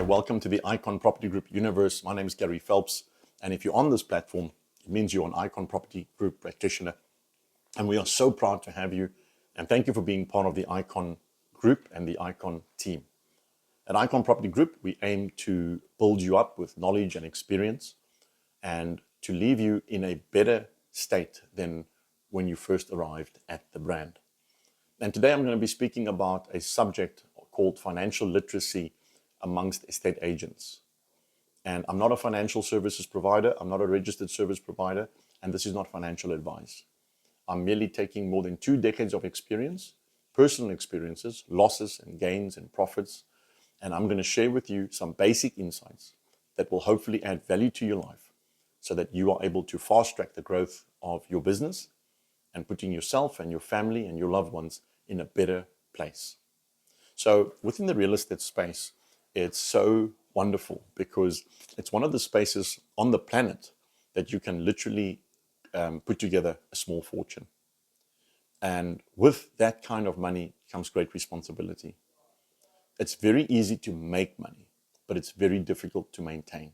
Hi, welcome to the Icon Property Group universe. My name is Gary Phelps, and if you're on this platform, it means you're an Icon Property Group practitioner. And we are so proud to have you, and thank you for being part of the Icon Group and the Icon team. At Icon Property Group, we aim to build you up with knowledge and experience and to leave you in a better state than when you first arrived at the brand. And today I'm going to be speaking about a subject called financial literacy amongst estate agents. And I'm not a financial services provider, I'm not a registered service provider, and this is not financial advice. I'm merely taking more than 2 decades of experience, personal experiences, losses and gains and profits, and I'm going to share with you some basic insights that will hopefully add value to your life so that you are able to fast track the growth of your business and putting yourself and your family and your loved ones in a better place. So within the real estate space, it's so wonderful because it's one of the spaces on the planet that you can literally put together a small fortune. And with that kind of money comes great responsibility. It's very easy to make money, but it's very difficult to maintain.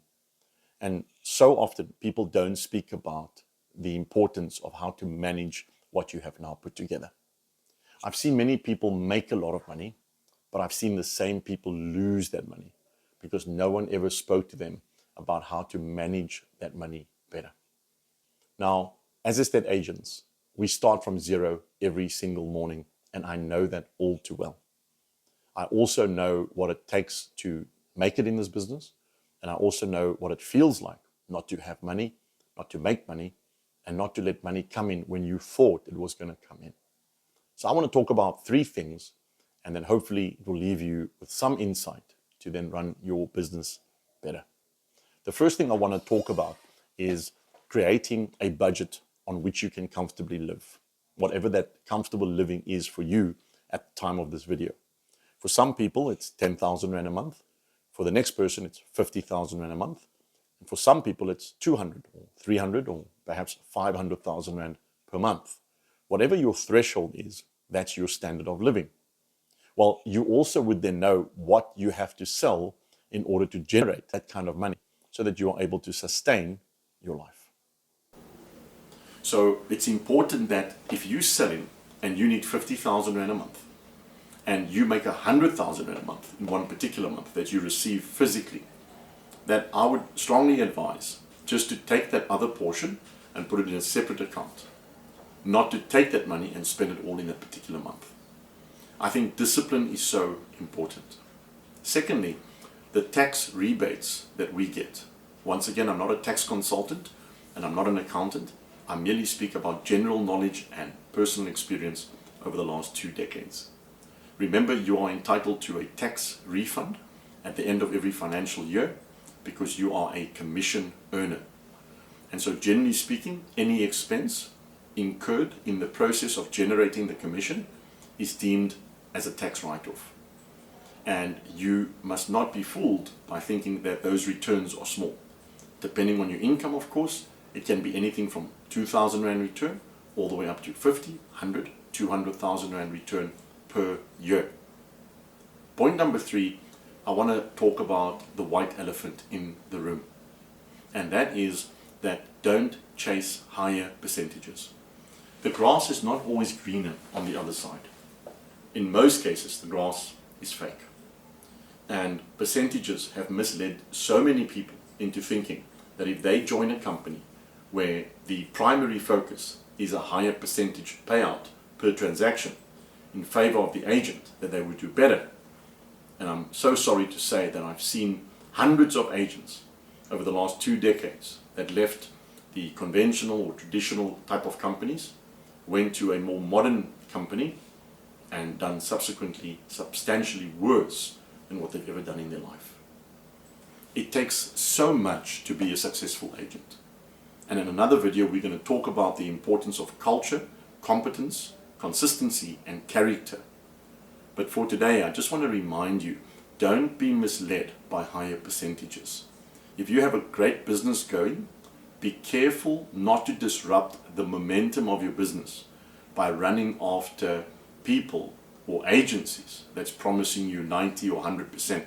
And so often people don't speak about the importance of how to manage what you have now put together. I've seen many people make a lot of money, but I've seen the same people lose that money because no one ever spoke to them about how to manage that money better. Now, as estate agents, we start from zero every single morning, and I know that all too well. I also know what it takes to make it in this business, and I also know what it feels like not to have money, not to make money, and not to let money come in when you thought it was going to come in. So I want to talk about 3 things, and then hopefully it will leave you with some insight to then run your business better. The first thing I want to talk about is creating a budget on which you can comfortably live, whatever that comfortable living is for you at the time of this video. For some people, it's 10,000 Rand a month. For the next person, it's 50,000 Rand a month. And for some people, it's 200 or 300 or perhaps 500,000 Rand per month. Whatever your threshold is, that's your standard of living. Well, you also would then know what you have to sell in order to generate that kind of money so that you are able to sustain your life. So it's important that if you're selling and you need 50,000 Rand a month and you make 100,000 Rand a month in one particular month that you receive physically, that I would strongly advise just to take that other portion and put it in a separate account, not to take that money and spend it all in that particular month. I think discipline is so important. Secondly, the tax rebates that we get. Once again, I'm not a tax consultant and I'm not an accountant. I merely speak about general knowledge and personal experience over the last 2 decades. Remember, you are entitled to a tax refund at the end of every financial year because you are a commission earner. And so generally speaking, any expense incurred in the process of generating the commission is deemed as a tax write-off. And you must not be fooled by thinking that those returns are small. Depending on your income, of course, it can be anything from 2,000 Rand return all the way up to 50, 100, 200,000 Rand return per year. Point number 3, I want to talk about the white elephant in the room. And that is that don't chase higher percentages. The grass is not always greener on the other side. In most cases, the grass is fake. And percentages have misled so many people into thinking that if they join a company where the primary focus is a higher percentage payout per transaction in favor of the agent, that they would do better. And I'm so sorry to say that I've seen hundreds of agents over the last 2 decades that left the conventional or traditional type of companies, went to a more modern company, and done subsequently substantially worse than what they've ever done in their life. It takes so much to be a successful agent. And in another video, we're going to talk about the importance of culture, competence, consistency, and character. But for today, I just want to remind you, don't be misled by higher percentages. If you have a great business going, be careful not to disrupt the momentum of your business by running after people or agencies that's promising you 90 or 100%.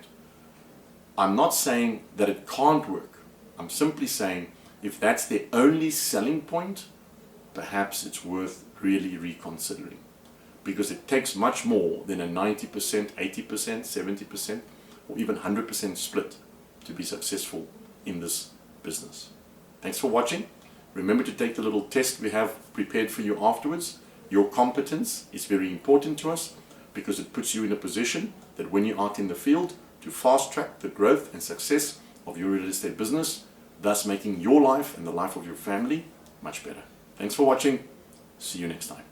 I'm not saying that it can't work. I'm simply saying if that's their only selling point, perhaps it's worth really reconsidering, because it takes much more than a 90%, 80%, 70%, or even 100% split to be successful in this business. Thanks for watching. Remember to take the little test we have prepared for you afterwards. Your competence is very important to us because it puts you in a position that when you're out in the field to fast track the growth and success of your real estate business, thus making your life and the life of your family much better. Thanks for watching. See you next time.